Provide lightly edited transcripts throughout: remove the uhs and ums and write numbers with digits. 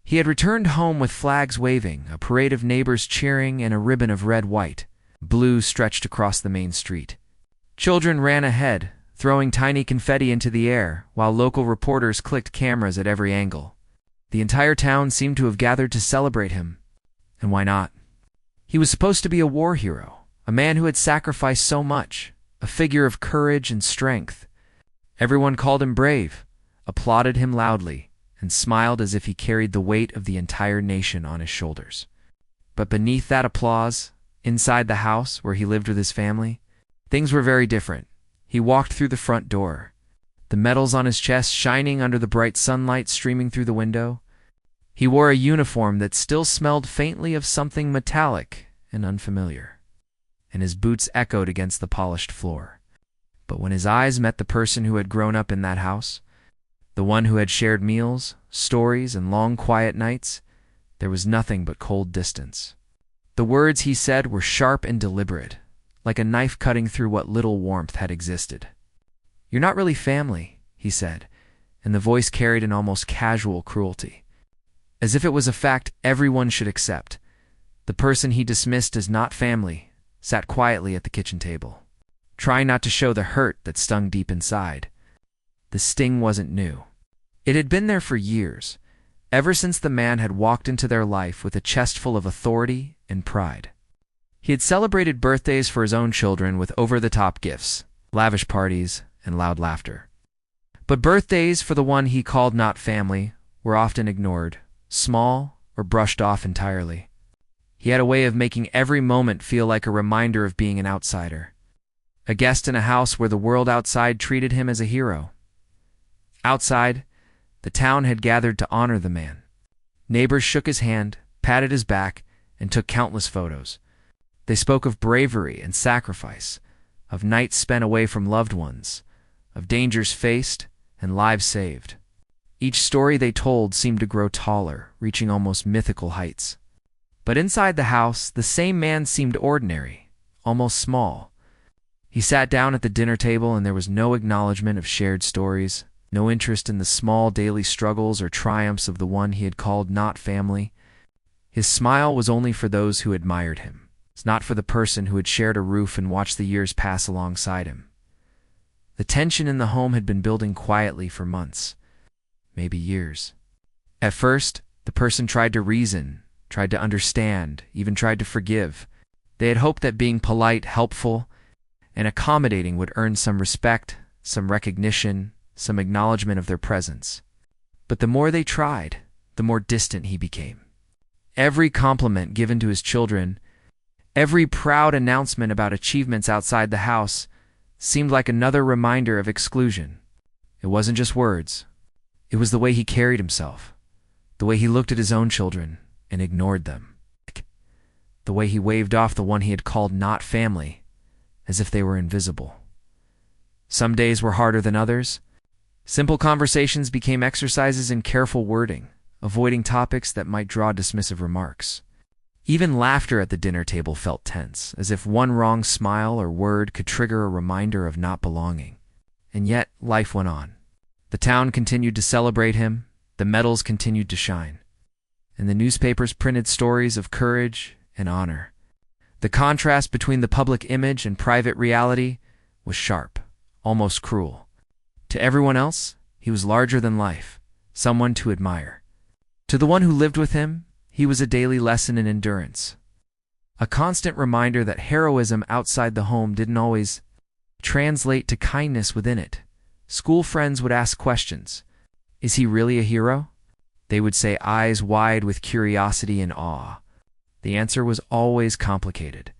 He had returned home with flags waving, a parade of neighbors cheering, and a ribbon of red, white, blue stretched across the main street. Children ran ahead, throwing tiny confetti into the air, while local reporters clicked cameras at every angle. The entire town seemed to have gathered to celebrate him. And why not? He was supposed to be a war hero, a man who had sacrificed so much, a figure of courage and strength. Everyone called him brave, applauded him loudly, and smiled as if he carried the weight of the entire nation on his shoulders. But beneath that applause, inside the house where he lived with his family, things were very different. He walked through the front door, the medals on his chest shining under the bright sunlight streaming through the window. He wore a uniform that still smelled faintly of something metallic and unfamiliar, and his boots echoed against the polished floor. But when his eyes met the person who had grown up in that house, the one who had shared meals, stories, and long quiet nights, there was nothing but cold distance. The words he said were sharp and deliberate, like a knife cutting through what little warmth had existed. "You're not really family," he said, and the voice carried an almost casual cruelty. As if it was a fact everyone should accept, the person he dismissed as not family sat quietly at the kitchen table, trying not to show the hurt that stung deep inside. The sting wasn't new. It had been there for years, ever since the man had walked into their life with a chest full of authority and pride. He had celebrated birthdays for his own children with over-the-top gifts, lavish parties, and loud laughter. But birthdays for the one he called not family were often ignored, small, or brushed off entirely. He had a way of making every moment feel like a reminder of being an outsider, a guest in a house where the world outside treated him as a hero. Outside, the town had gathered to honor the man. Neighbors shook his hand, patted his back, and took countless photos. They spoke of bravery and sacrifice, of nights spent away from loved ones, of dangers faced and lives saved. Each story they told seemed to grow taller, reaching almost mythical heights. But inside the house, the same man seemed ordinary, almost small. He sat down at the dinner table and there was no acknowledgement of shared stories, no interest in the small daily struggles or triumphs of the one he had called not family. His smile was only for those who admired him. It's not for the person who had shared a roof and watched the years pass alongside him. The tension in the home had been building quietly for months, maybe years. At first, the person tried to reason, tried to understand, even tried to forgive. They had hoped that being polite, helpful, and accommodating would earn some respect, some recognition, some acknowledgement of their presence. But the more they tried, the more distant he became. Every compliment given to his children, every proud announcement about achievements outside the house seemed like another reminder of exclusion. It wasn't just words. It was the way he carried himself, the way he looked at his own children and ignored them, the way he waved off the one he had called not family as if they were invisible. Some days were harder than others. Simple conversations became exercises in careful wording, avoiding topics that might draw dismissive remarks. Even laughter at the dinner table felt tense, as if one wrong smile or word could trigger a reminder of not belonging. And yet, life went on. The town continued to celebrate him, the medals continued to shine, and the newspapers printed stories of courage and honor. The contrast between the public image and private reality was sharp, almost cruel. To everyone else, he was larger than life, someone to admire. To the one who lived with him, he was a daily lesson in endurance, a constant reminder that heroism outside the home didn't always translate to kindness within it. School friends would ask questions. Is he really a hero? They would say, eyes wide with curiosity and awe. The answer was always complicated.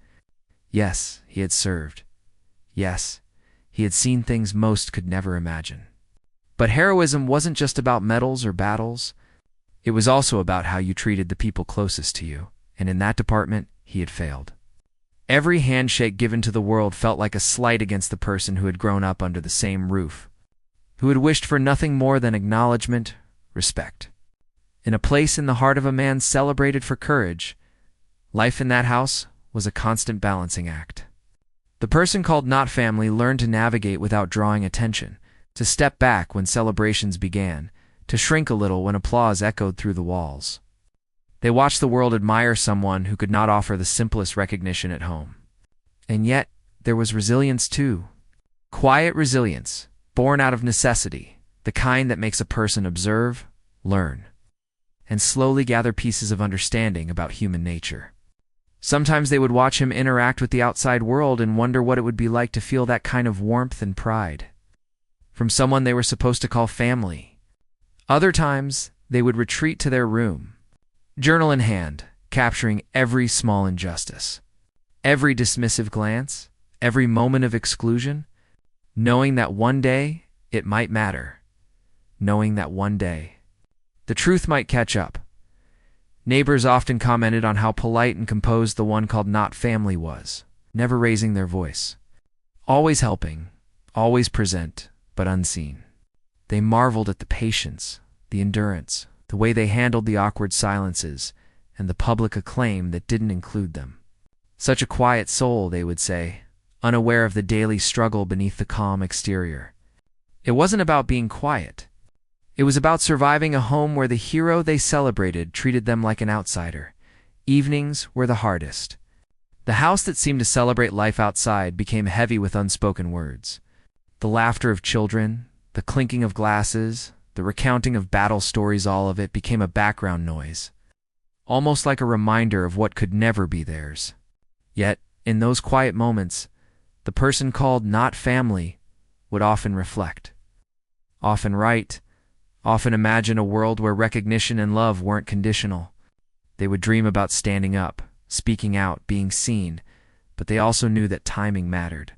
Yes, he had served. Yes, he had seen things most could never imagine. But heroism wasn't just about medals or battles. It was also about how you treated the people closest to you, and in that department, he had failed. Every handshake given to the world felt like a slight against the person who had grown up under the same roof, who had wished for nothing more than acknowledgement, respect. In a place in the heart of a man celebrated for courage, life in that house was a constant balancing act. The person called not family learned to navigate without drawing attention, to step back when celebrations began, to shrink a little when applause echoed through the walls. They watched the world admire someone who could not offer the simplest recognition at home. And yet, there was resilience too. Quiet resilience, born out of necessity, the kind that makes a person observe, learn, and slowly gather pieces of understanding about human nature. Sometimes they would watch him interact with the outside world and wonder what it would be like to feel that kind of warmth and pride from someone they were supposed to call family. Other times, they would retreat to their room, journal in hand, capturing every small injustice, every dismissive glance, every moment of exclusion, knowing that one day it might matter, knowing that one day the truth might catch up. Neighbors often commented on how polite and composed the one called not family was, never raising their voice, always helping, always present, but unseen. They marveled at the patience, the endurance, the way they handled the awkward silences, and the public acclaim that didn't include them. Such a quiet soul, they would say, unaware of the daily struggle beneath the calm exterior. It wasn't about being quiet. It was about surviving a home where the hero they celebrated treated them like an outsider. Evenings were the hardest. The house that seemed to celebrate life outside became heavy with unspoken words. The laughter of children, the clinking of glasses, the recounting of battle stories, all of it became a background noise, almost like a reminder of what could never be theirs. Yet, in those quiet moments, the person called not family would often reflect, often write, often imagine a world where recognition and love weren't conditional. They would dream about standing up, speaking out, being seen, but they also knew that timing mattered.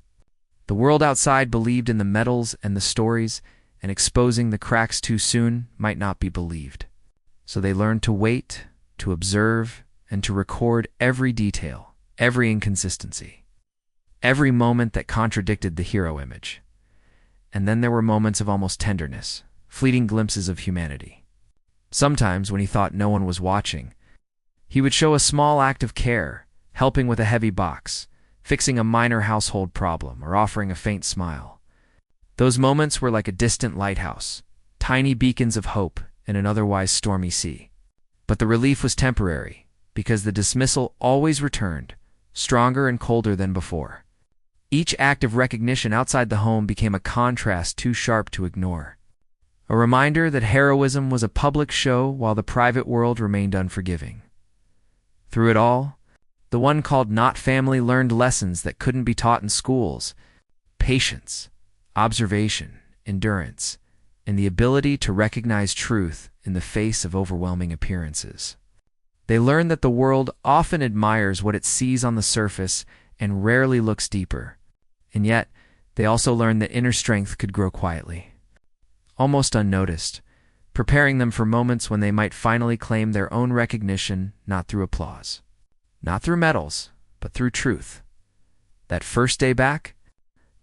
The world outside believed in the medals and the stories, and exposing the cracks too soon might not be believed. So they learned to wait, to observe, and to record every detail, every inconsistency, every moment that contradicted the hero image. And then there were moments of almost tenderness, fleeting glimpses of humanity. Sometimes, when he thought no one was watching, he would show a small act of care, helping with a heavy box, fixing a minor household problem, or offering a faint smile. Those moments were like a distant lighthouse, tiny beacons of hope in an otherwise stormy sea. But the relief was temporary, because the dismissal always returned, stronger and colder than before. Each act of recognition outside the home became a contrast too sharp to ignore. A reminder that heroism was a public show while the private world remained unforgiving. Through it all, the one called not family learned lessons that couldn't be taught in schools: patience, observation, endurance, and the ability to recognize truth in the face of overwhelming appearances. They learned that the world often admires what it sees on the surface and rarely looks deeper. And yet, they also learned that inner strength could grow quietly, almost unnoticed, preparing them for moments when they might finally claim their own recognition, not through applause, not through medals, but through truth. That first day back,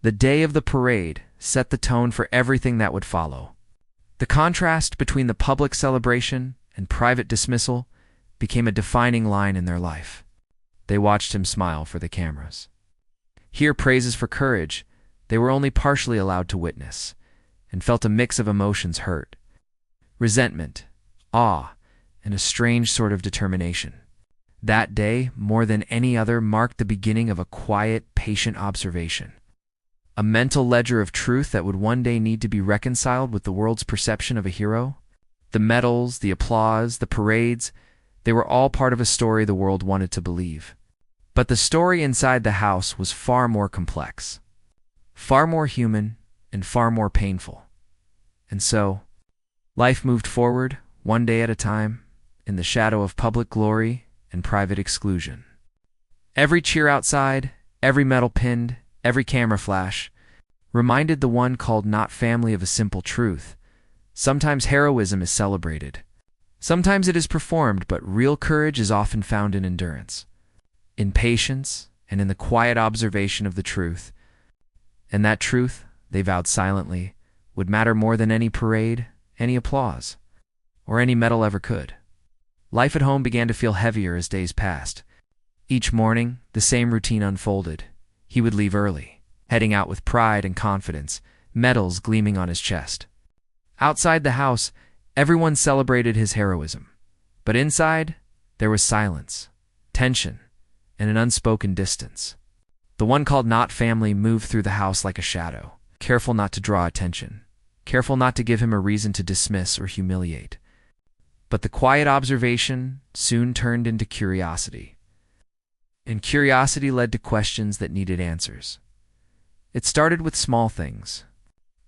the day of the parade, set the tone for everything that would follow. The contrast between the public celebration and private dismissal became a defining line in their life. They watched him smile for the cameras, hear praises for courage they were only partially allowed to witness, and felt a mix of emotions: hurt, resentment, awe, and a strange sort of determination. That day, more than any other, marked the beginning of a quiet, patient observation, a mental ledger of truth that would one day need to be reconciled with the world's perception of a hero. The medals, the applause, the parades, they were all part of a story the world wanted to believe. But the story inside the house was far more complex, far more human, and far more painful. And so, life moved forward, one day at a time, in the shadow of public glory and private exclusion. Every cheer outside, every medal pinned, every camera flash, reminded the one called not family of a simple truth. Sometimes heroism is celebrated. Sometimes it is performed, but real courage is often found in endurance, in patience, and in the quiet observation of the truth. And that truth, they vowed silently, would matter more than any parade, any applause, or any medal ever could. Life at home began to feel heavier as days passed. Each morning, the same routine unfolded. He would leave early, heading out with pride and confidence, medals gleaming on his chest. Outside the house, Everyone celebrated his heroism. But inside, there was silence, tension, and an unspoken distance. The one called Not family moved through the house like a shadow, careful not to draw attention, careful not to give him a reason to dismiss or humiliate. But the quiet observation soon turned into curiosity. And curiosity led to questions that needed answers. It started with small things.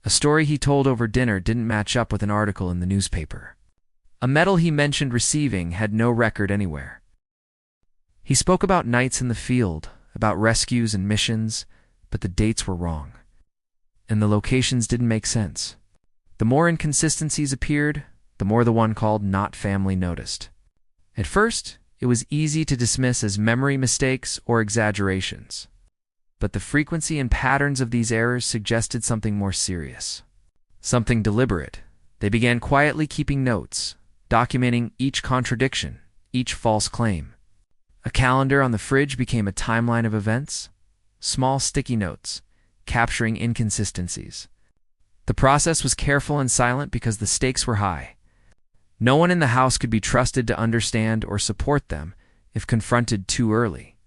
A story he told over dinner didn't match up with an article in the newspaper. A medal he mentioned receiving had no record anywhere. He spoke about nights in the field, about rescues and missions, but the dates were wrong. And the locations didn't make sense. The more inconsistencies appeared, the more the one called Not family noticed. At first, it was easy to dismiss as memory mistakes or exaggerations. But the frequency and patterns of these errors suggested something more serious. Something deliberate. They began quietly keeping notes, documenting each contradiction, each false claim. A calendar on the fridge became a timeline of events, small sticky notes, capturing inconsistencies. The process was careful and silent because the stakes were high. No one in the house could be trusted to understand or support them if confronted too early.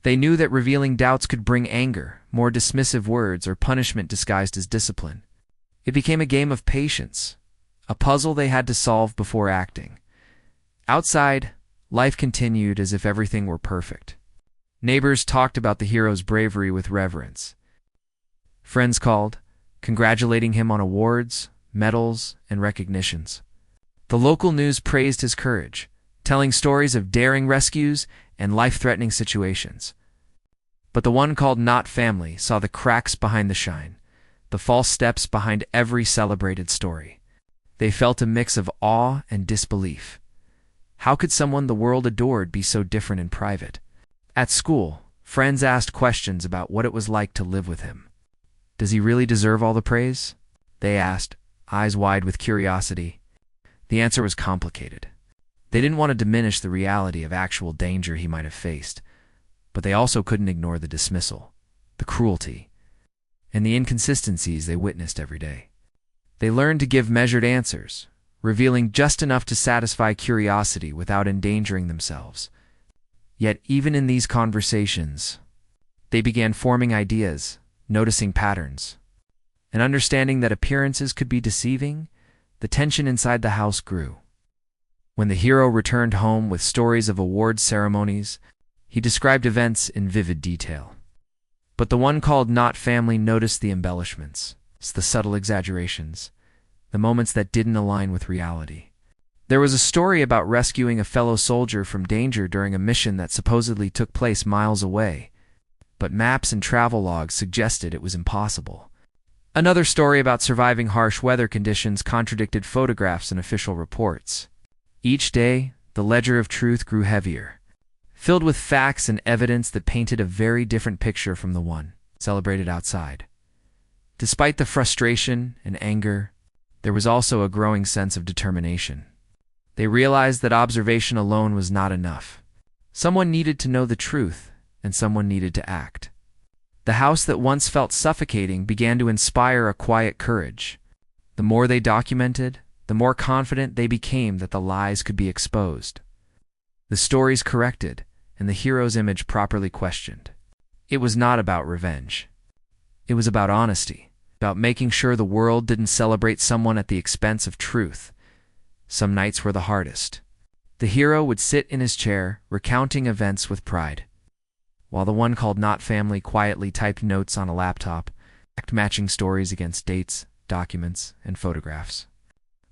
They knew that revealing doubts could bring anger, more dismissive words, or punishment disguised as discipline. It became a game of patience, a puzzle they had to solve before acting. Outside, life continued as if everything were perfect. Neighbors talked about the hero's bravery with reverence. Friends called, congratulating him on awards, medals, and recognitions. The local news praised his courage, telling stories of daring rescues and life-threatening situations. But the one called Not family saw the cracks behind the shine, the false steps behind every celebrated story. They felt a mix of awe and disbelief. How could someone the world adored be so different in private? At school, friends asked questions about what it was like to live with him. Does he really deserve all the praise? They asked, eyes wide with curiosity. The answer was complicated. They didn't want to diminish the reality of actual danger he might have faced, but they also couldn't ignore the dismissal, the cruelty, and the inconsistencies they witnessed every day. They learned to give measured answers, revealing just enough to satisfy curiosity without endangering themselves. Yet even in these conversations, they began forming ideas, noticing patterns, and understanding that appearances could be deceiving. The tension inside the house grew. When the hero returned home with stories of award ceremonies, he described events in vivid detail. But the one called Not family noticed the embellishments, the subtle exaggerations, the moments that didn't align with reality. There was a story about rescuing a fellow soldier from danger during a mission that supposedly took place miles away, but maps and travel logs suggested it was impossible. Another story about surviving harsh weather conditions contradicted photographs and official reports. Each day, the ledger of truth grew heavier, filled with facts and evidence that painted a very different picture from the one celebrated outside. Despite the frustration and anger, there was also a growing sense of determination. They realized that observation alone was not enough. Someone needed to know the truth, and someone needed to act. The house that once felt suffocating began to inspire a quiet courage. The more they documented, the more confident they became that the lies could be exposed, the stories corrected, and the hero's image properly questioned. It was not about revenge. It was about honesty, about making sure the world didn't celebrate someone at the expense of truth. Some nights were the hardest. The hero would sit in his chair, recounting events with pride, while the one called Not family quietly typed notes on a laptop, matching stories against dates, documents, and photographs.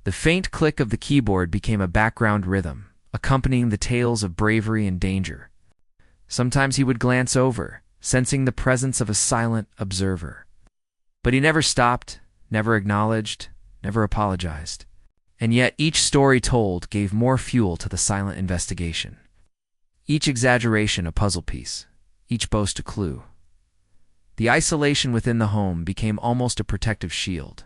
The faint click of the keyboard became a background rhythm, accompanying the tales of bravery and danger. Sometimes he would glance over, sensing the presence of a silent observer. But he never stopped, never acknowledged, never apologized. And yet each story told gave more fuel to the silent investigation. Each exaggeration a puzzle piece, each boast a clue. The isolation within the home became almost a protective shield.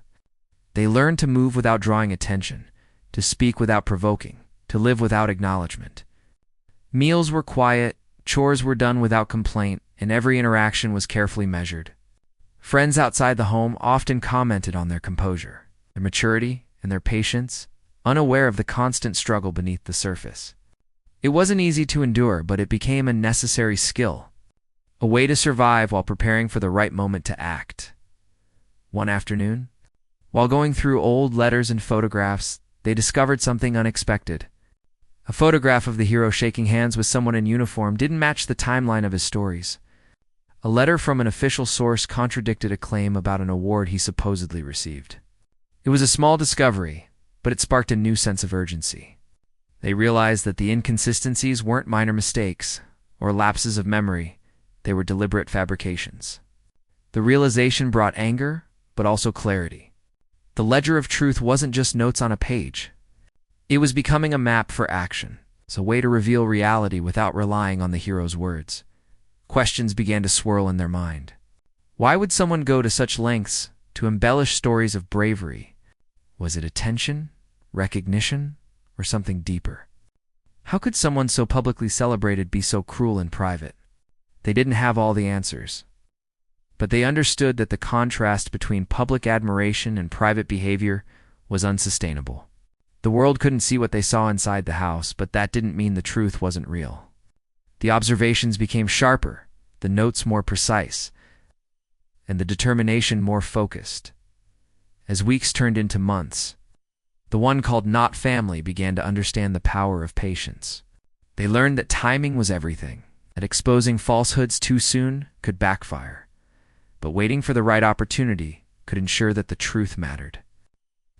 They learned to move without drawing attention, to speak without provoking, to live without acknowledgement. Meals were quiet, chores were done without complaint, and every interaction was carefully measured. Friends outside the home often commented on their composure, their maturity, and their patience, unaware of the constant struggle beneath the surface. It wasn't easy to endure, but it became a necessary skill, a way to survive while preparing for the right moment to act. One afternoon, while going through old letters and photographs, they discovered something unexpected. A photograph of the hero shaking hands with someone in uniform didn't match the timeline of his stories. A letter from an official source contradicted a claim about an award he supposedly received. It was a small discovery, but it sparked a new sense of urgency. They realized that the inconsistencies weren't minor mistakes or lapses of memory, they were deliberate fabrications. The realization brought anger, but also clarity. The ledger of truth wasn't just notes on a page. It was becoming a map for action, a way to reveal reality without relying on the hero's words. Questions began to swirl in their mind. Why would someone go to such lengths to embellish stories of bravery? Was it attention, recognition, or something deeper? How could someone so publicly celebrated be so cruel in private? They didn't have all the answers, but they understood that the contrast between public admiration and private behavior was unsustainable. The world couldn't see what they saw inside the house, but that didn't mean the truth wasn't real. The observations became sharper, the notes more precise, and the determination more focused. As weeks turned into months, the one called Not Family began to understand the power of patience. They learned that timing was everything, that exposing falsehoods too soon could backfire, but waiting for the right opportunity could ensure that the truth mattered.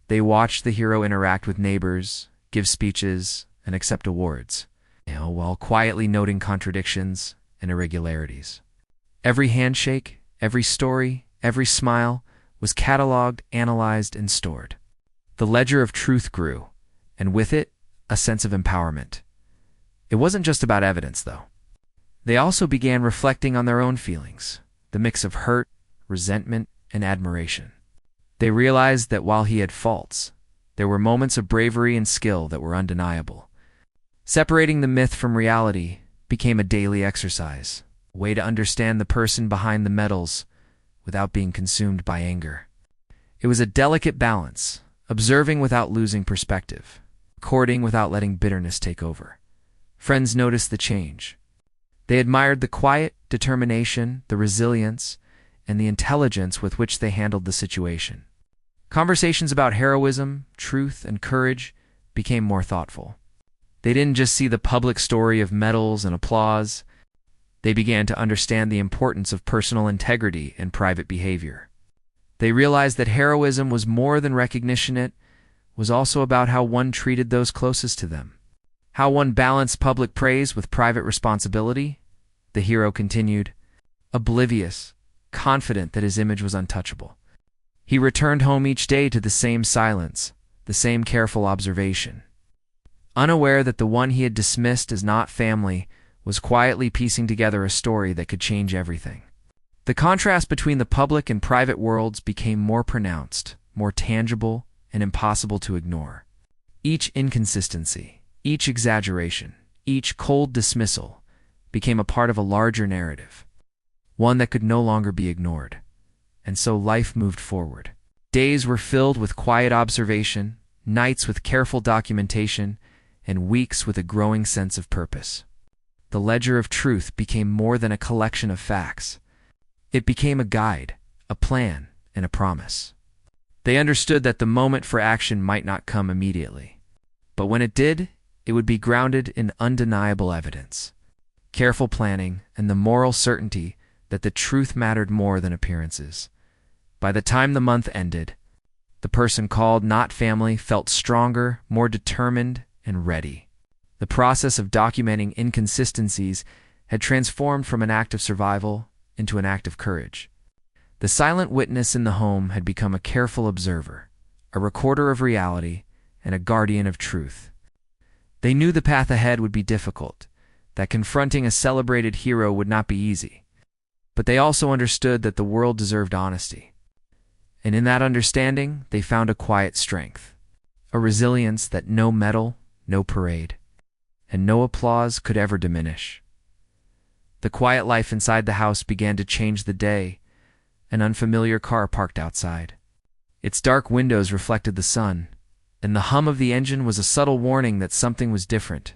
They watched the hero interact with neighbors, give speeches, and accept awards, while quietly noting contradictions and irregularities. Every handshake, every story, every smile was cataloged, analyzed, and stored. The ledger of truth grew, and with it, a sense of empowerment. It wasn't just about evidence, though. They also began reflecting on their own feelings, the mix of hurt, resentment, and admiration. They realized that while he had faults, there were moments of bravery and skill that were undeniable. Separating the myth from reality became a daily exercise, a way to understand the person behind the medals without being consumed by anger. It was a delicate balance, observing without losing perspective, recording without letting bitterness take over. Friends noticed the change. They admired the quiet determination, the resilience, and the intelligence with which they handled the situation. Conversations about heroism, truth, and courage became more thoughtful. They didn't just see the public story of medals and applause. They began to understand the importance of personal integrity and private behavior. They realized that heroism was more than recognition. It was also about how one treated those closest to them, how one balanced public praise with private responsibility. The hero continued, oblivious, confident that his image was untouchable. He returned home each day to the same silence, the same careful observation, unaware that the one he had dismissed as not family was quietly piecing together a story that could change everything. The contrast between the public and private worlds became more pronounced, more tangible, and impossible to ignore. Each inconsistency, each exaggeration, each cold dismissal became a part of a larger narrative, one that could no longer be ignored. And so life moved forward. Days were filled with quiet observation, nights with careful documentation, and weeks with a growing sense of purpose. The ledger of truth became more than a collection of facts. It became a guide, a plan, and a promise. They understood that the moment for action might not come immediately, but when it did, it would be grounded in undeniable evidence, careful planning, and the moral certainty that the truth mattered more than appearances. By the time the month ended, the person called Not Family felt stronger, more determined, and ready. The process of documenting inconsistencies had transformed from an act of survival into an act of courage. The silent witness in the home had become a careful observer, a recorder of reality, and a guardian of truth. They knew the path ahead would be difficult, that confronting a celebrated hero would not be easy. But they also understood that the world deserved honesty. And in that understanding, they found a quiet strength, a resilience that no medal, no parade, and no applause could ever diminish. The quiet life inside the house began to change the day. An unfamiliar car parked outside. Its dark windows reflected the sun, and the hum of the engine was a subtle warning that something was different.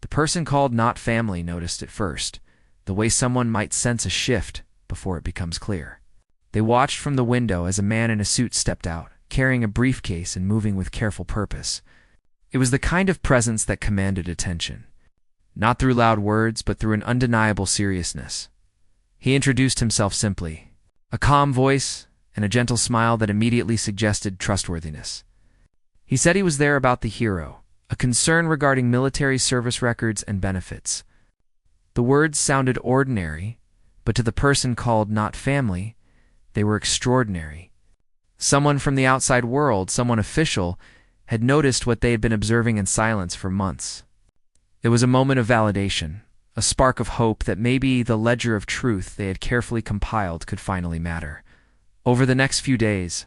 The person called not family noticed it first, the way someone might sense a shift before it becomes clear. They watched from the window as a man in a suit stepped out, carrying a briefcase and moving with careful purpose. It was the kind of presence that commanded attention, not through loud words, but through an undeniable seriousness. He introduced himself simply, a calm voice and a gentle smile that immediately suggested trustworthiness. He said he was there about the hero, a concern regarding military service records and benefits. The words sounded ordinary, but to the person called not family, they were extraordinary. Someone from the outside world, someone official, had noticed what they had been observing in silence for months. It was a moment of validation, a spark of hope that maybe the ledger of truth they had carefully compiled could finally matter. Over the next few days,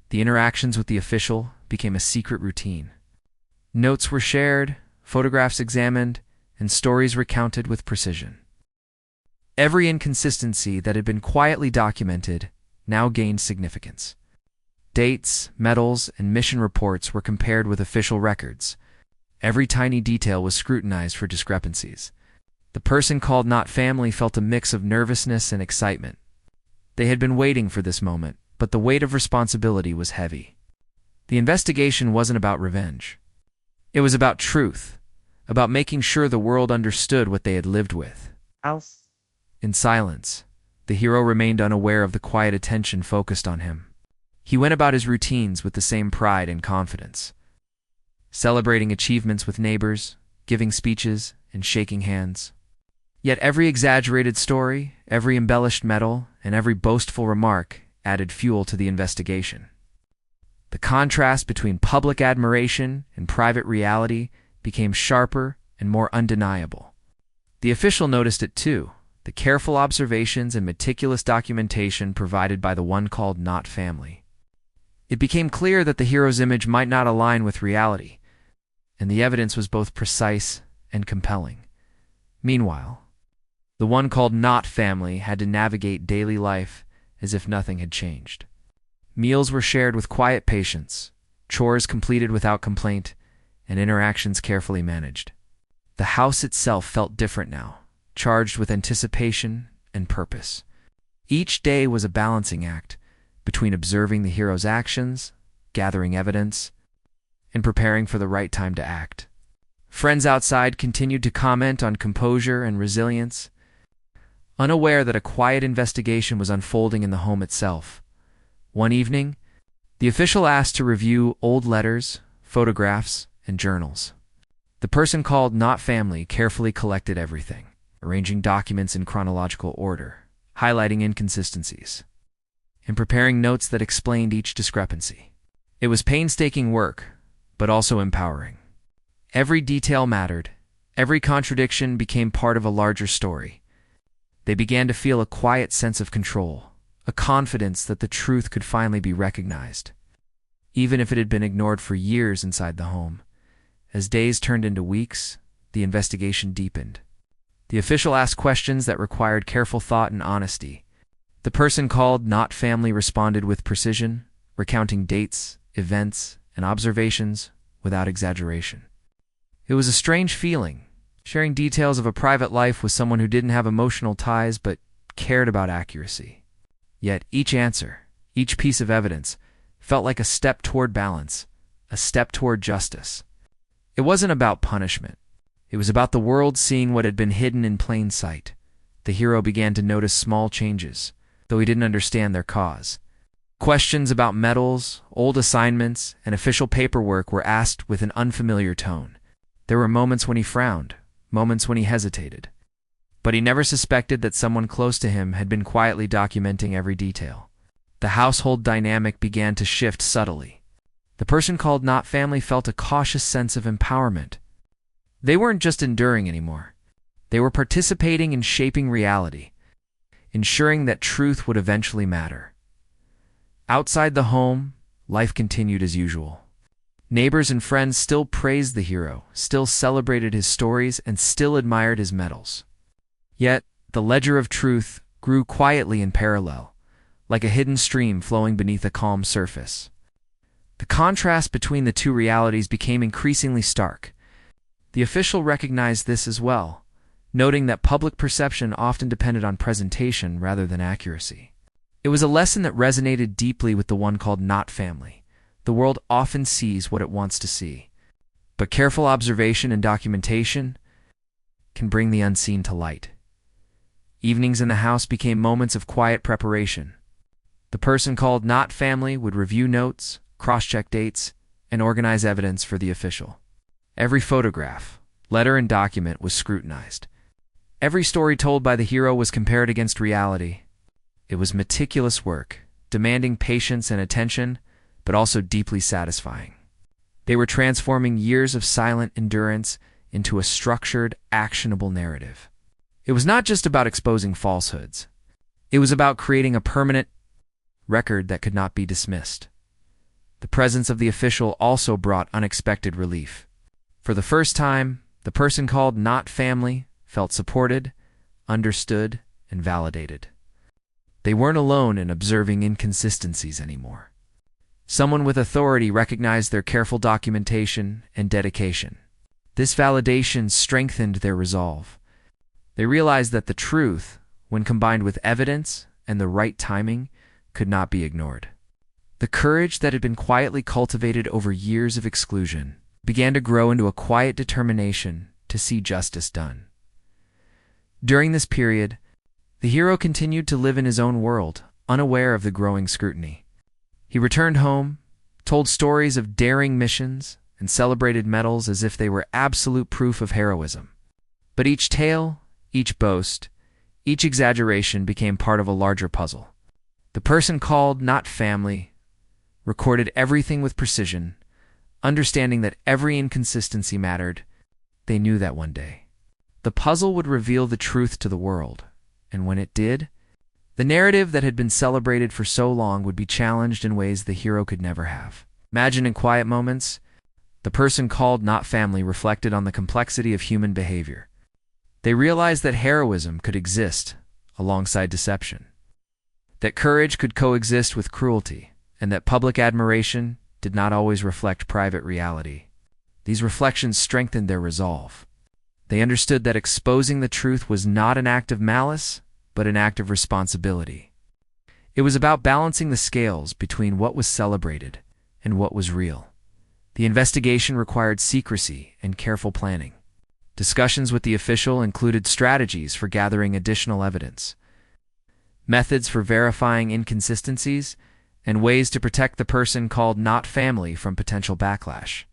the interactions with the official became a secret routine. Notes were shared, photographs examined, and stories recounted with precision. Every inconsistency that had been quietly documented now gained significance. Dates, medals, and mission reports were compared with official records. Every tiny detail was scrutinized for discrepancies. The person called not family felt a mix of nervousness and excitement. They had been waiting for this moment, but the weight of responsibility was heavy. The investigation wasn't about revenge. It was about truth, about making sure the world understood what they had lived with. In silence, the hero remained unaware of the quiet attention focused on him. He went about his routines with the same pride and confidence, celebrating achievements with neighbors, giving speeches, and shaking hands. Yet every exaggerated story, every embellished medal, and every boastful remark added fuel to the investigation. The contrast between public admiration and private reality became sharper and more undeniable. The official noticed it too, the careful observations and meticulous documentation provided by the one called not family. It became clear that the hero's image might not align with reality, and the evidence was both precise and compelling. Meanwhile, the one called not family had to navigate daily life as if nothing had changed. Meals were shared with quiet patience, chores completed without complaint, and interactions carefully managed. The house itself felt different now, charged with anticipation and purpose. Each day was a balancing act between observing the hero's actions, gathering evidence, and preparing for the right time to act. Friends outside continued to comment on composure and resilience, unaware that a quiet investigation was unfolding in the home itself. One evening, the official asked to review old letters, photographs, and journals. The person called not family carefully collected everything, arranging documents in chronological order, highlighting inconsistencies, and preparing notes that explained each discrepancy. It was painstaking work, but also empowering. Every detail mattered. Every contradiction became part of a larger story. They began to feel a quiet sense of control, a confidence that the truth could finally be recognized, even if it had been ignored for years inside the home. As days turned into weeks, the investigation deepened. The official asked questions that required careful thought and honesty. The person called not family responded with precision, recounting dates, events, and observations without exaggeration. It was a strange feeling, sharing details of a private life with someone who didn't have emotional ties but cared about accuracy. Yet each answer, each piece of evidence, felt like a step toward balance, a step toward justice. It wasn't about punishment. It was about the world seeing what had been hidden in plain sight. The hero began to notice small changes, though he didn't understand their cause. Questions about medals, old assignments, and official paperwork were asked with an unfamiliar tone. There were moments when he frowned, moments when he hesitated. But he never suspected that someone close to him had been quietly documenting every detail. The household dynamic began to shift subtly. The person called not family felt a cautious sense of empowerment. They weren't just enduring anymore. They were participating in shaping reality, ensuring that truth would eventually matter. Outside the home, life continued as usual. Neighbors and friends still praised the hero, still celebrated his stories, and still admired his medals. Yet, the ledger of truth grew quietly in parallel, like a hidden stream flowing beneath a calm surface. The contrast between the two realities became increasingly stark. The official recognized this as well, noting that public perception often depended on presentation rather than accuracy. It was a lesson that resonated deeply with the one called not family. The world often sees what it wants to see, but careful observation and documentation can bring the unseen to light. Evenings in the house became moments of quiet preparation. The person called not family would review notes, cross-check dates, and organize evidence for the official. Every photograph, letter, and document was scrutinized. Every story told by the hero was compared against reality. It was meticulous work, demanding patience and attention, but also deeply satisfying. They were transforming years of silent endurance into a structured, actionable narrative. It was not just about exposing falsehoods. It was about creating a permanent record that could not be dismissed. The presence of the official also brought unexpected relief. For the first time, the person called not family felt supported, understood, and validated. They weren't alone in observing inconsistencies anymore. Someone with authority recognized their careful documentation and dedication. This validation strengthened their resolve. They realized that the truth, when combined with evidence and the right timing, could not be ignored. The courage that had been quietly cultivated over years of exclusion began to grow into a quiet determination to see justice done. During this period, the hero continued to live in his own world, unaware of the growing scrutiny. He returned home, told stories of daring missions, and celebrated medals as if they were absolute proof of heroism. But each tale, each boast, each exaggeration became part of a larger puzzle. The person called not family recorded everything with precision, understanding that every inconsistency mattered. They knew that one day the puzzle would reveal the truth to the world, and when it did, the narrative that had been celebrated for so long would be challenged in ways the hero could never have. Imagine in quiet moments, the person called not family reflected on the complexity of human behavior. They realized that heroism could exist alongside deception, that courage could coexist with cruelty, and that public admiration did not always reflect private reality. These reflections strengthened their resolve. They understood that exposing the truth was not an act of malice, but an act of responsibility. It was about balancing the scales between what was celebrated and what was real. The investigation required secrecy and careful planning. Discussions with the official included strategies for gathering additional evidence, methods for verifying inconsistencies, and ways to protect the person called not family from potential backlash.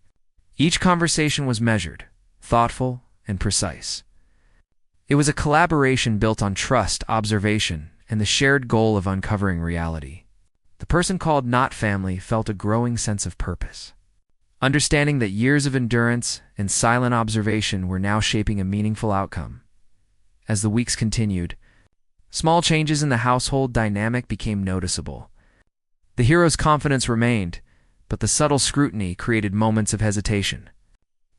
Each conversation was measured, thoughtful, and precise. It was a collaboration built on trust, observation, and the shared goal of uncovering reality. The person called not family felt a growing sense of purpose, understanding that years of endurance and silent observation were now shaping a meaningful outcome. As the weeks continued, small changes in the household dynamic became noticeable. The hero's confidence remained, but the subtle scrutiny created moments of hesitation.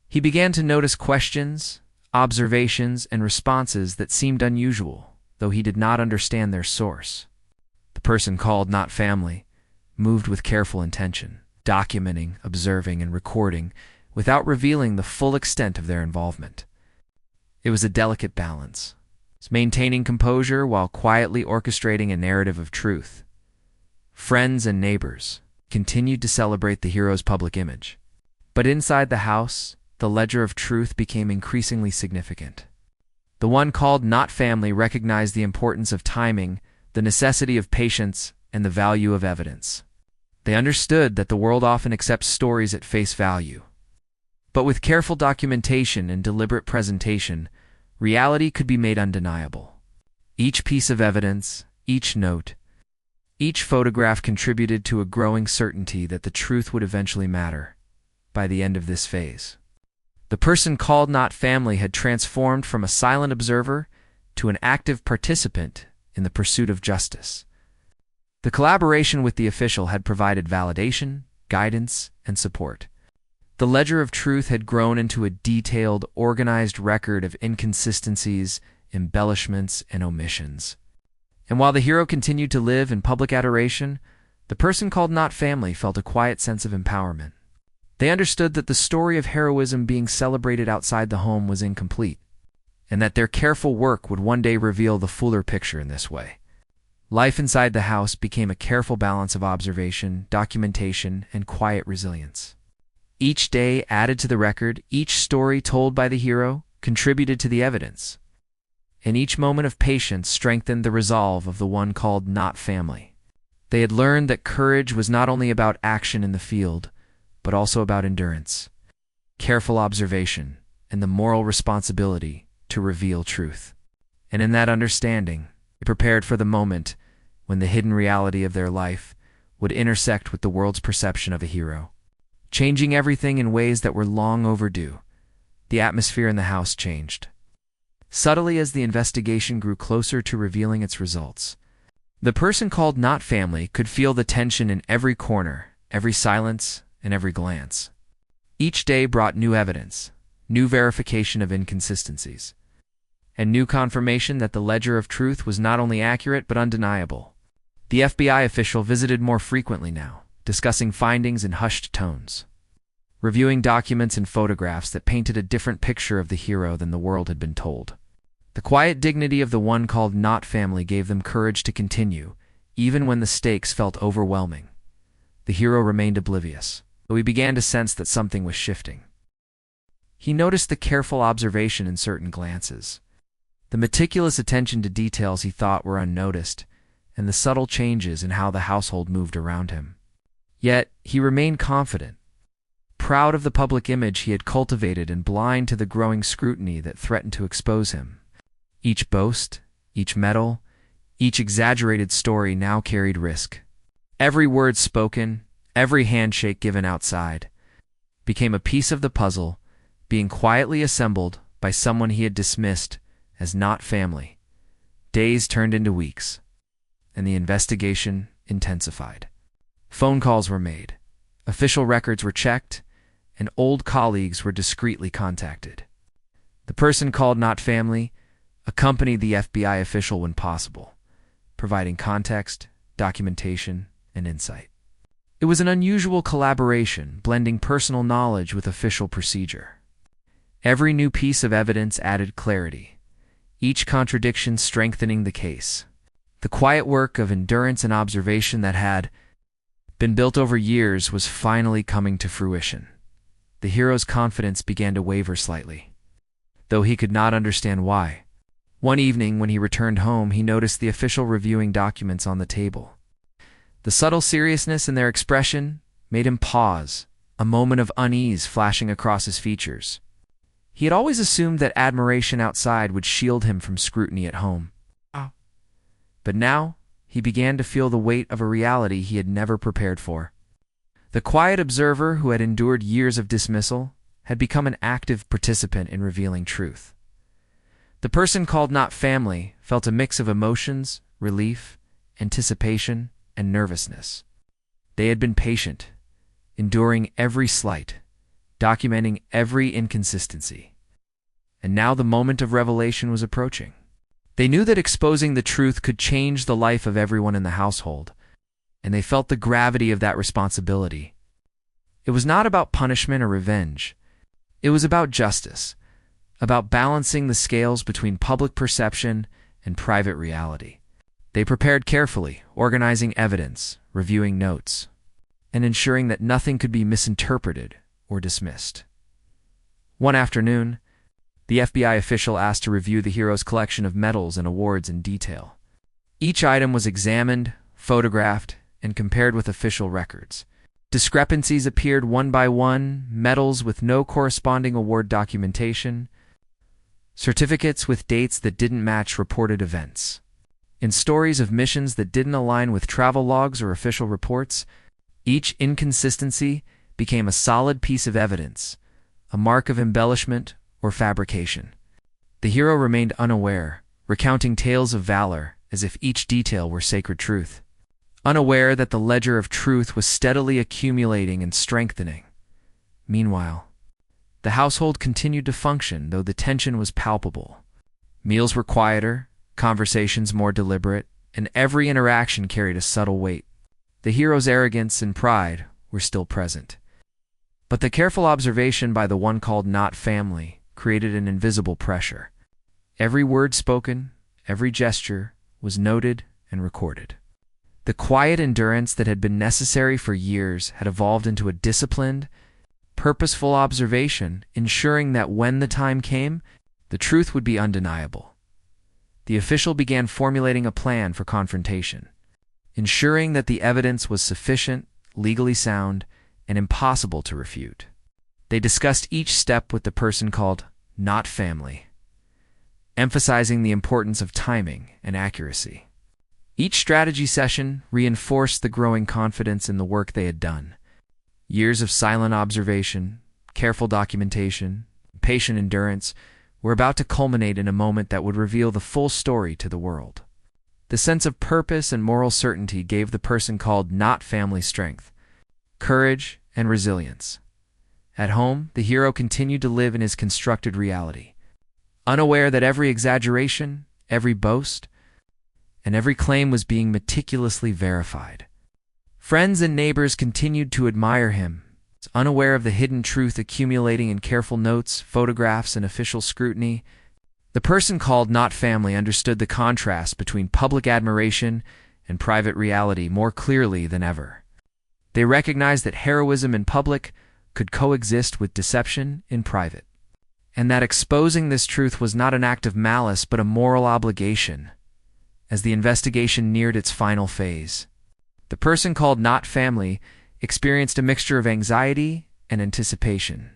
He began to notice questions, observations, and responses that seemed unusual, though he did not understand their source. The person called not family moved with careful intention, documenting, observing, and recording without revealing the full extent of their involvement. It was a delicate balance, maintaining composure while quietly orchestrating a narrative of truth. Friends and neighbors continued to celebrate the hero's public image, but inside the house, the ledger of truth became increasingly significant. The one called not family recognized the importance of timing, the necessity of patience, and the value of evidence. They understood that the world often accepts stories at face value. But with careful documentation and deliberate presentation, reality could be made undeniable. Each piece of evidence, each note, each photograph contributed to a growing certainty that the truth would eventually matter by the end of this phase. The person called not family had transformed from a silent observer to an active participant in the pursuit of justice. The collaboration with the official had provided validation, guidance, and support. The ledger of truth had grown into a detailed, organized record of inconsistencies, embellishments, and omissions. And while the hero continued to live in public adoration, The person called Not Family felt a quiet sense of empowerment. They understood that the story of heroism being celebrated outside the home was incomplete, and that their careful work would one day reveal the fuller picture in this way. Life inside the house became a careful balance of observation, documentation, and quiet resilience. Each day added to the record, each story told by the hero contributed to the evidence, and each moment of patience strengthened the resolve of the one called Not Family. They had learned that courage was not only about action in the field, but also about endurance, careful observation, and the moral responsibility to reveal truth. And in that understanding, they prepared for the moment when the hidden reality of their life would intersect with the world's perception of a hero, changing everything in ways that were long overdue. The atmosphere in the house changed, subtly as the investigation grew closer to revealing its results. The person called Not Family could feel the tension in every corner, every silence, and every glance. Each day brought new evidence, new verification of inconsistencies, and new confirmation that the ledger of truth was not only accurate but undeniable. The FBI official visited more frequently now, discussing findings in hushed tones, reviewing documents and photographs that painted a different picture of the hero than the world had been told. The quiet dignity of the one called Not Family gave them courage to continue, even when the stakes felt overwhelming. The hero remained oblivious, though he began to sense that something was shifting. He noticed the careful observation in certain glances, the meticulous attention to details he thought were unnoticed, and the subtle changes in how the household moved around him. Yet, he remained confident, proud of the public image he had cultivated and blind to the growing scrutiny that threatened to expose him. Each boast, each medal, each exaggerated story now carried risk. Every word spoken, every handshake given outside, became a piece of the puzzle, being quietly assembled by someone he had dismissed as not family. Days turned into weeks, and the investigation intensified. Phone calls were made, official records were checked, and old colleagues were discreetly contacted. The person called Not Family accompanied the FBI official when possible, providing context, documentation, and insight. It was an unusual collaboration, blending personal knowledge with official procedure. Every new piece of evidence added clarity, each contradiction strengthening the case. The quiet work of endurance and observation that had been built over years was finally coming to fruition. The hero's confidence began to waver slightly, though he could not understand why. One evening, when he returned home, he noticed the official reviewing documents on the table. The subtle seriousness in their expression made him pause, a moment of unease flashing across his features. He had always assumed that admiration outside would shield him from scrutiny at home. But now, he began to feel the weight of a reality he had never prepared for. The quiet observer who had endured years of dismissal had become an active participant in revealing truth. The person called Not Family felt a mix of emotions, relief, anticipation, and nervousness. They had been patient, enduring every slight, documenting every inconsistency. And now the moment of revelation was approaching. They knew that exposing the truth could change the life of everyone in the household, and they felt the gravity of that responsibility. It was not about punishment or revenge. It was about justice, about balancing the scales between public perception and private reality. They prepared carefully, organizing evidence, reviewing notes, and ensuring that nothing could be misinterpreted or dismissed. One afternoon, the FBI official asked to review the hero's collection of medals and awards in detail. Each item was examined, photographed, and compared with official records. Discrepancies appeared one by one: medals with no corresponding award documentation, certificates with dates that didn't match reported events, and stories of missions that didn't align with travel logs or official reports. Each inconsistency became a solid piece of evidence, a mark of embellishment or fabrication. The hero remained unaware, recounting tales of valor as if each detail were sacred truth, unaware that the ledger of truth was steadily accumulating and strengthening. Meanwhile, the household continued to function, though the tension was palpable. Meals were quieter, conversations more deliberate, and every interaction carried a subtle weight. The hero's arrogance and pride were still present. But the careful observation by the one called not family created an invisible pressure. Every word spoken, every gesture was noted and recorded. The quiet endurance that had been necessary for years had evolved into a disciplined, purposeful observation, ensuring that when the time came, the truth would be undeniable. The official began formulating a plan for confrontation, ensuring that the evidence was sufficient, legally sound, and impossible to refute. They discussed each step with the person called not family, emphasizing the importance of timing and accuracy. Each strategy session reinforced the growing confidence in the work they had done. Years of silent observation, careful documentation, patient endurance were about to culminate in a moment that would reveal the full story to the world. The sense of purpose and moral certainty gave the person called not family strength, courage, and resilience. At home, the hero continued to live in his constructed reality, unaware that every exaggeration, every boast, and every claim was being meticulously verified. Friends and neighbors continued to admire him, unaware of the hidden truth accumulating in careful notes, photographs, and official scrutiny. The person called not family understood the contrast between public admiration and private reality more clearly than ever. They recognized that heroism in public could coexist with deception in private, and that exposing this truth was not an act of malice but a moral obligation. As the investigation neared its final phase, the person called not family experienced a mixture of anxiety and anticipation.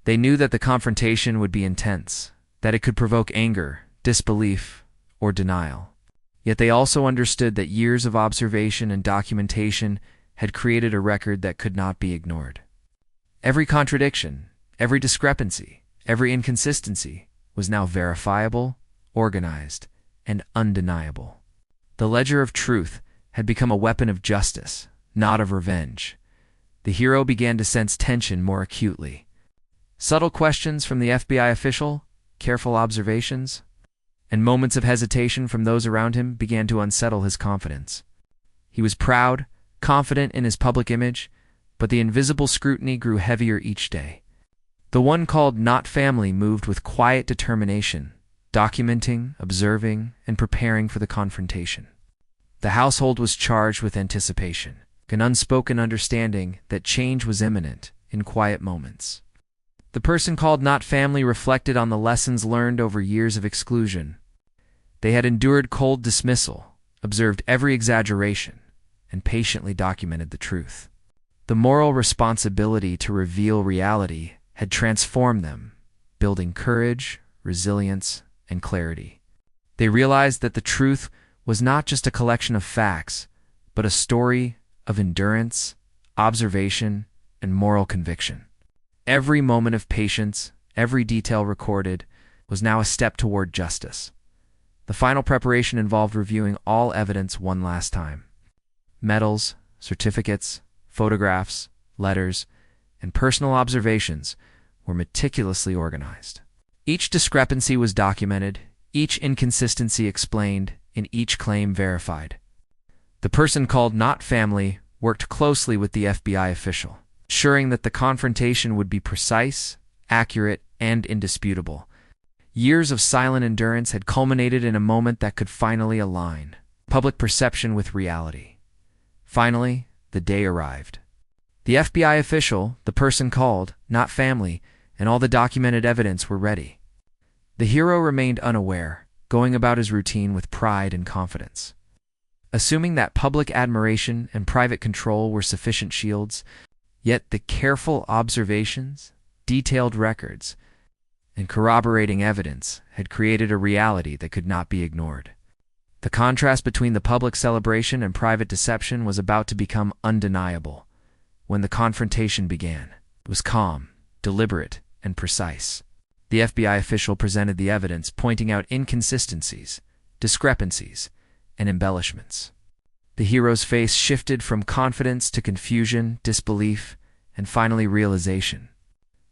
They knew that the confrontation would be intense, that it could provoke anger, disbelief, or denial. Yet they also understood that years of observation and documentation had created a record that could not be ignored. Every contradiction, every discrepancy, every inconsistency was now verifiable, organized, and undeniable. The ledger of truth had become a weapon of justice, not of revenge. The hero began to sense tension more acutely. Subtle questions from the FBI official, careful observations, and moments of hesitation from those around him began to unsettle his confidence. He was proud, confident in his public image, but the invisible scrutiny grew heavier each day. The one called not family moved with quiet determination, documenting, observing, and preparing for the confrontation. The household was charged with anticipation, an unspoken understanding that change was imminent in quiet moments. The person called not family reflected on the lessons learned over years of exclusion. They had endured cold dismissal, observed every exaggeration, and patiently documented the truth. The moral responsibility to reveal reality had transformed them, building courage, resilience, and clarity. They realized that the truth was not just a collection of facts, but a story of endurance, observation, and moral conviction. Every moment of patience, every detail recorded, was now a step toward justice. The final preparation involved reviewing all evidence one last time. Medals, certificates, photographs, letters, and personal observations were meticulously organized. Each discrepancy was documented, each inconsistency explained, and each claim verified. The person called not family worked closely with the FBI official, ensuring that the confrontation would be precise, accurate, and indisputable. Years of silent endurance had culminated in a moment that could finally align public perception with reality. Finally, the day arrived. The FBI official, the person called, not family, and all the documented evidence were ready. The hero remained unaware, going about his routine with pride and confidence. Assuming that public admiration and private control were sufficient shields, yet the careful observations, detailed records, and corroborating evidence had created a reality that could not be ignored. The contrast between the public celebration and private deception was about to become undeniable. When the confrontation began, it was calm, deliberate, and precise. The FBI official presented the evidence, pointing out inconsistencies, discrepancies, and embellishments. The hero's face shifted from confidence to confusion, disbelief, and finally realization.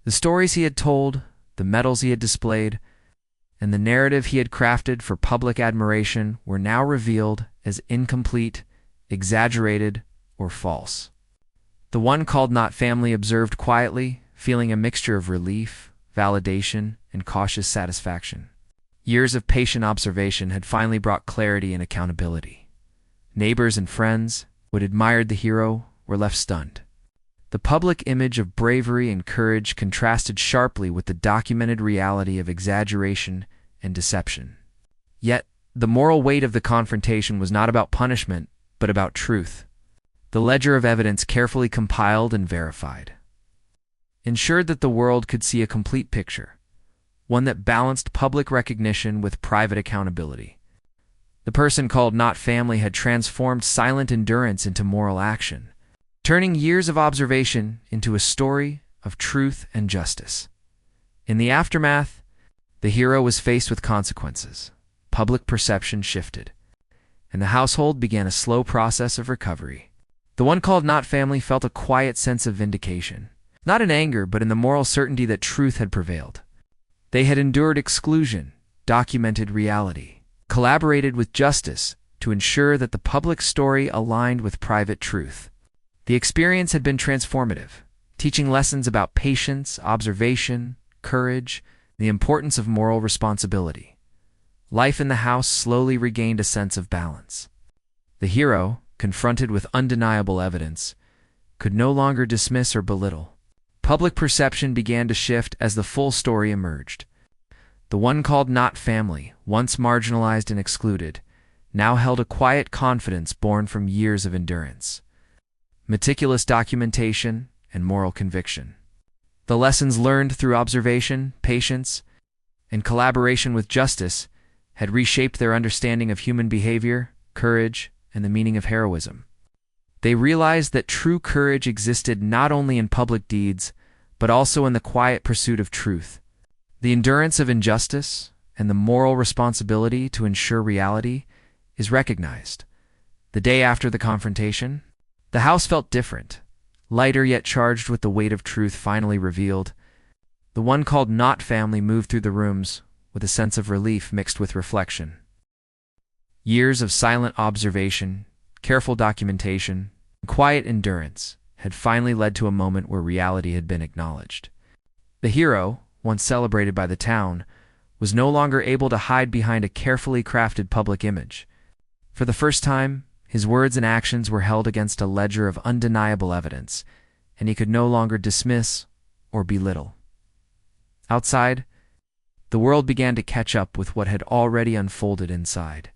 The stories he had told, the medals he had displayed, and the narrative he had crafted for public admiration were now revealed as incomplete, exaggerated, or false. The one called not family observed quietly, feeling a mixture of relief, validation, and cautious satisfaction. Years of patient observation had finally brought clarity and accountability. Neighbors and friends who had admired the hero were left stunned. The public image of bravery and courage contrasted sharply with the documented reality of exaggeration and deception. Yet, the moral weight of the confrontation was not about punishment, but about truth. The ledger of evidence, carefully compiled and verified, ensured that the world could see a complete picture, one that balanced public recognition with private accountability. The person called not family had transformed silent endurance into moral action, turning years of observation into a story of truth and justice. In the aftermath, the hero was faced with consequences. Public perception shifted, and the household began a slow process of recovery. The one called not family felt a quiet sense of vindication, not in anger, but in the moral certainty that truth had prevailed. They had endured exclusion, documented reality, collaborated with justice to ensure that the public story aligned with private truth. The experience had been transformative, teaching lessons about patience, observation, courage, the importance of moral responsibility. Life in the house slowly regained a sense of balance. The hero, confronted with undeniable evidence, could no longer dismiss or belittle. Public perception began to shift as the full story emerged. The one called not family, once marginalized and excluded, now held a quiet confidence born from years of endurance, meticulous documentation, and moral conviction. The lessons learned through observation, patience, and collaboration with justice had reshaped their understanding of human behavior, courage, and the meaning of heroism. They realized that true courage existed not only in public deeds, but also in the quiet pursuit of truth. The endurance of injustice and the moral responsibility to ensure reality is recognized. The day after the confrontation, the house felt different, lighter yet charged with the weight of truth finally revealed. The one called not family moved through the rooms with a sense of relief mixed with reflection. Years of silent observation, careful documentation, and quiet endurance had finally led to a moment where reality had been acknowledged. The hero, once celebrated by the town, was no longer able to hide behind a carefully crafted public image. For the first time, his words and actions were held against a ledger of undeniable evidence, and he could no longer dismiss or belittle. Outside, the world began to catch up with what had already unfolded inside.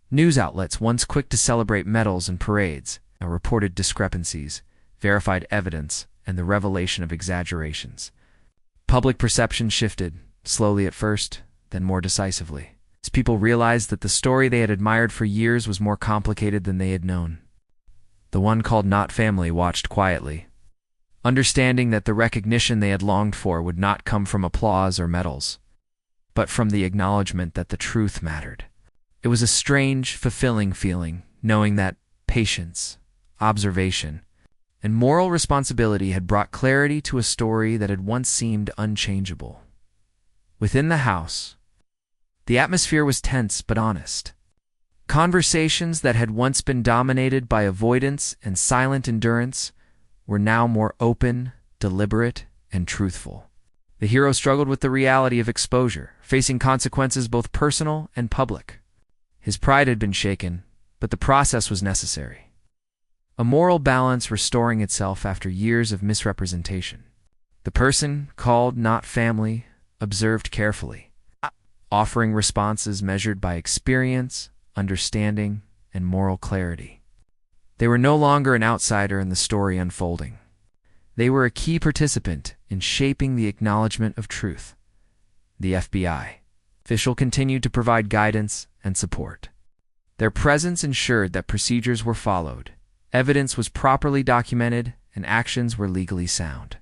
News outlets, once quick to celebrate medals and parades, now reported discrepancies, verified evidence, and the revelation of exaggerations. Public perception shifted, slowly at first, then more decisively, as people realized that the story they had admired for years was more complicated than they had known. The one called not family watched quietly, understanding that the recognition they had longed for would not come from applause or medals, but from the acknowledgement that the truth mattered. It was a strange, fulfilling feeling, knowing that patience, observation, and moral responsibility had brought clarity to a story that had once seemed unchangeable. Within the house, the atmosphere was tense but honest. Conversations that had once been dominated by avoidance and silent endurance were now more open, deliberate, and truthful. The hero struggled with the reality of exposure, facing consequences both personal and public. His pride had been shaken, but the process was necessary. A moral balance restoring itself after years of misrepresentation. The person called not family observed carefully, offering responses measured by experience, understanding, and moral clarity. They were no longer an outsider in the story unfolding. They were a key participant in shaping the acknowledgement of truth. The FBI official continued to provide guidance and support. Their presence ensured that procedures were followed, evidence was properly documented, and actions were legally sound.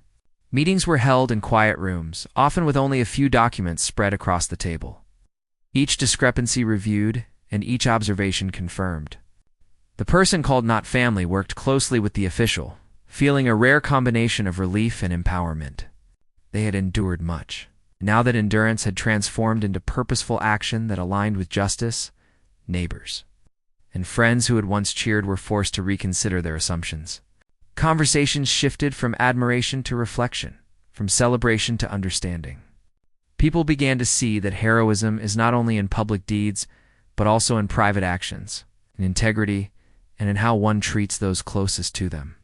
Meetings were held in quiet rooms, often with only a few documents spread across the table. Each discrepancy reviewed and each observation confirmed. The person called not family worked closely with the official, feeling a rare combination of relief and empowerment. They had endured much. Now that endurance had transformed into purposeful action that aligned with justice, neighbors, and friends who had once cheered were forced to reconsider their assumptions. Conversations shifted from admiration to reflection, from celebration to understanding. People began to see that heroism is not only in public deeds, but also in private actions, in integrity, and in how one treats those closest to them.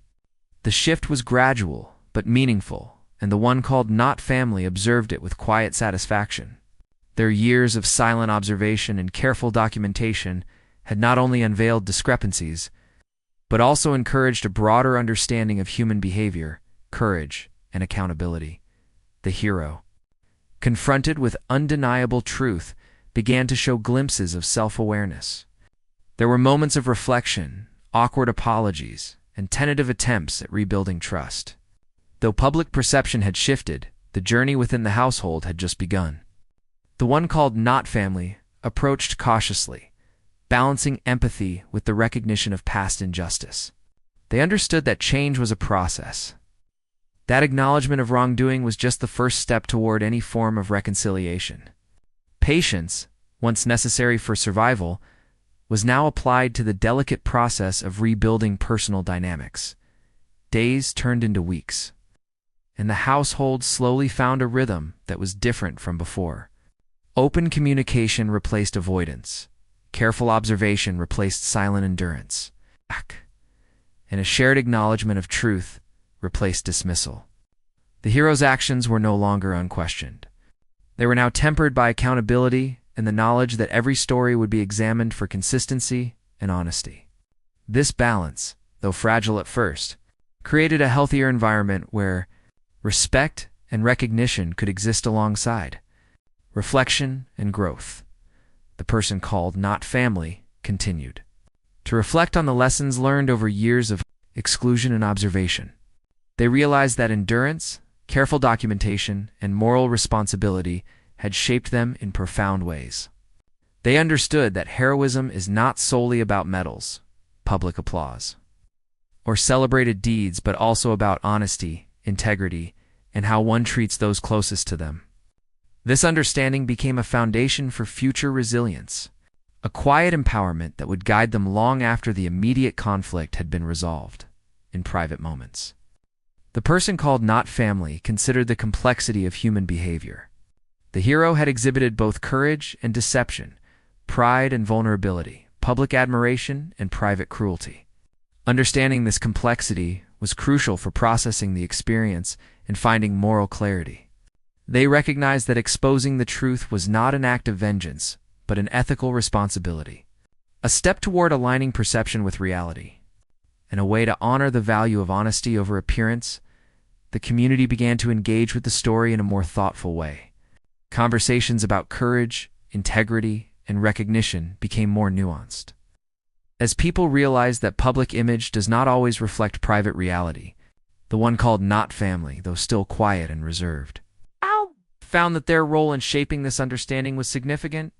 The shift was gradual, but meaningful, and the one called not family observed it with quiet satisfaction. Their years of silent observation and careful documentation had not only unveiled discrepancies, but also encouraged a broader understanding of human behavior, courage, and accountability. The hero, confronted with undeniable truth, began to show glimpses of self-awareness. There were moments of reflection, awkward apologies, and tentative attempts at rebuilding trust. Though public perception had shifted, the journey within the household had just begun. The one called not family approached cautiously, balancing empathy with the recognition of past injustice. They understood that change was a process. That acknowledgement of wrongdoing was just the first step toward any form of reconciliation. Patience, once necessary for survival, was now applied to the delicate process of rebuilding personal dynamics. Days turned into weeks, and the household slowly found a rhythm that was different from before. Open communication replaced avoidance. Careful observation replaced silent endurance. And a shared acknowledgement of truth replaced dismissal. The hero's actions were no longer unquestioned. They were now tempered by accountability and the knowledge that every story would be examined for consistency and honesty. This balance, though fragile at first, created a healthier environment where respect and recognition could exist alongside reflection and growth. The person called not family continued to reflect on the lessons learned over years of exclusion and observation. They realized that endurance, careful documentation, and moral responsibility had shaped them in profound ways. They understood that heroism is not solely about medals, public applause, or celebrated deeds, but also about honesty, integrity, and how one treats those closest to them. This understanding became a foundation for future resilience, a quiet empowerment that would guide them long after the immediate conflict had been resolved in private moments. The person called not family considered the complexity of human behavior. The hero had exhibited both courage and deception, pride and vulnerability, public admiration and private cruelty. Understanding this complexity was crucial for processing the experience and finding moral clarity. They recognized that exposing the truth was not an act of vengeance, but an ethical responsibility, a step toward aligning perception with reality, and a way to honor the value of honesty over appearance. The community began to engage with the story in a more thoughtful way. Conversations about courage, integrity, and recognition became more nuanced. As people realized that public image does not always reflect private reality, the one called not family, though still quiet and reserved, found that their role in shaping this understanding was significant.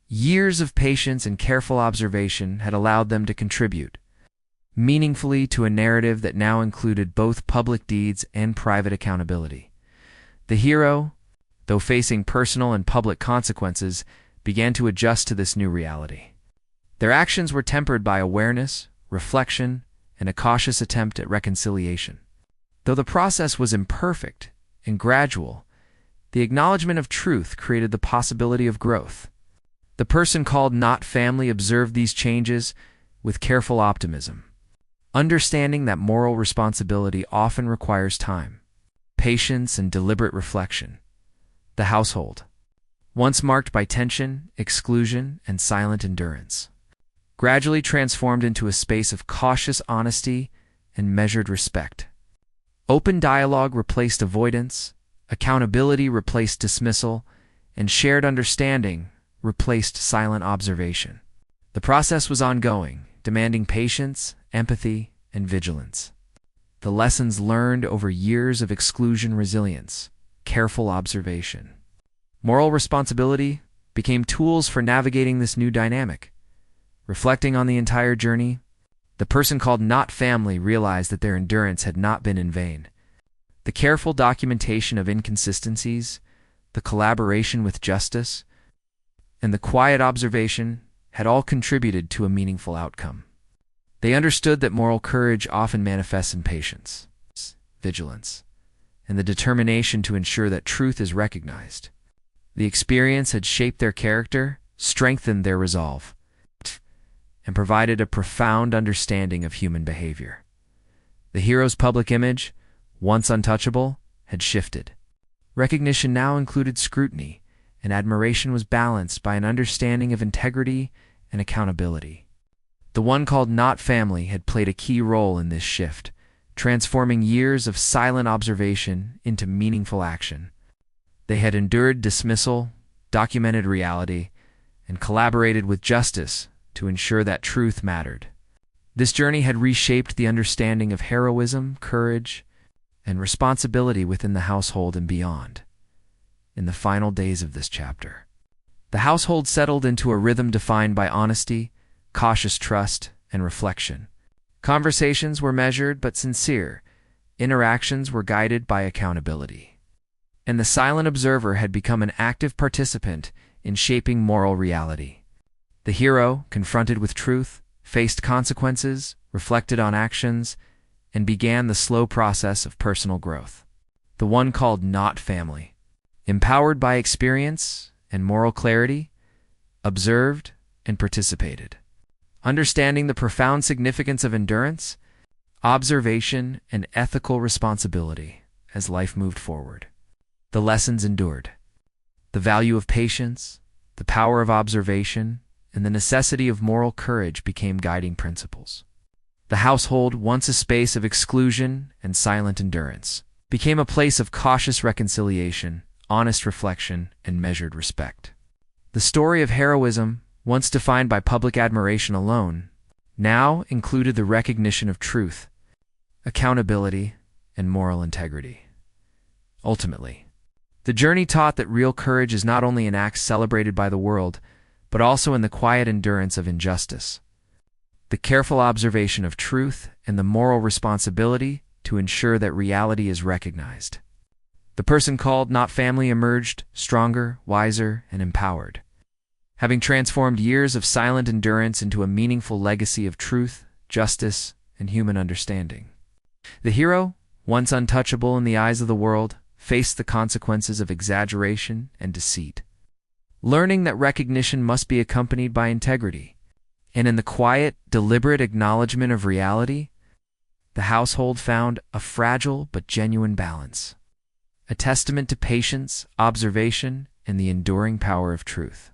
Years of patience and careful observation had allowed them to contribute meaningfully to a narrative that now included both public deeds and private accountability. The hero, though facing personal and public consequences, began to adjust to this new reality. Their actions were tempered by awareness, reflection, and a cautious attempt at reconciliation. Though the process was imperfect and gradual, the acknowledgement of truth created the possibility of growth. The person called not family observed these changes with careful optimism, understanding that moral responsibility often requires time, patience, and deliberate reflection. The household, once marked by tension, exclusion, and silent endurance, gradually transformed into a space of cautious honesty and measured respect. Open dialogue replaced avoidance, accountability replaced dismissal, and shared understanding replaced silent observation. The process was ongoing, demanding patience, empathy, and vigilance. The lessons learned over years of exclusion, resilience, careful observation, moral responsibility became tools for navigating this new dynamic. Reflecting on the entire journey, the person called not family realized that their endurance had not been in vain. The careful documentation of inconsistencies, the collaboration with justice, and the quiet observation had all contributed to a meaningful outcome. They understood that moral courage often manifests in patience, vigilance, and the determination to ensure that truth is recognized. The experience had shaped their character, strengthened their resolve, and provided a profound understanding of human behavior. The hero's public image, once untouchable, had shifted. Recognition now included scrutiny, and admiration was balanced by an understanding of integrity and accountability. The one called Not family had played a key role in this shift, transforming years of silent observation into meaningful action. They had endured dismissal, documented reality, and collaborated with justice to ensure that truth mattered. This journey had reshaped the understanding of heroism, courage, and responsibility within the household and beyond. In the final days of this chapter, the household settled into a rhythm defined by honesty, cautious trust, and reflection. Conversations were measured but sincere. Interactions were guided by accountability. And the silent observer had become an active participant in shaping moral reality. The hero, confronted with truth, faced consequences, reflected on actions, and began the slow process of personal growth. The one called Not family, empowered by experience and moral clarity, observed and participated. Understanding the profound significance of endurance, observation, and ethical responsibility as life moved forward. The lessons endured. The value of patience, the power of observation, and the necessity of moral courage became guiding principles. The household, once a space of exclusion and silent endurance, became a place of cautious reconciliation, honest reflection, and measured respect. The story of heroism, once defined by public admiration alone, now included the recognition of truth, accountability, and moral integrity. Ultimately, the journey taught that real courage is not only in acts celebrated by the world, but also in the quiet endurance of injustice, the careful observation of truth, and the moral responsibility to ensure that reality is recognized. The person called Not family emerged stronger, wiser, and empowered, having transformed years of silent endurance into a meaningful legacy of truth, justice, and human understanding. The hero, once untouchable in the eyes of the world, faced the consequences of exaggeration and deceit, learning that recognition must be accompanied by integrity. And in the quiet, deliberate acknowledgement of reality, the household found a fragile but genuine balance, a testament to patience, observation, and the enduring power of truth.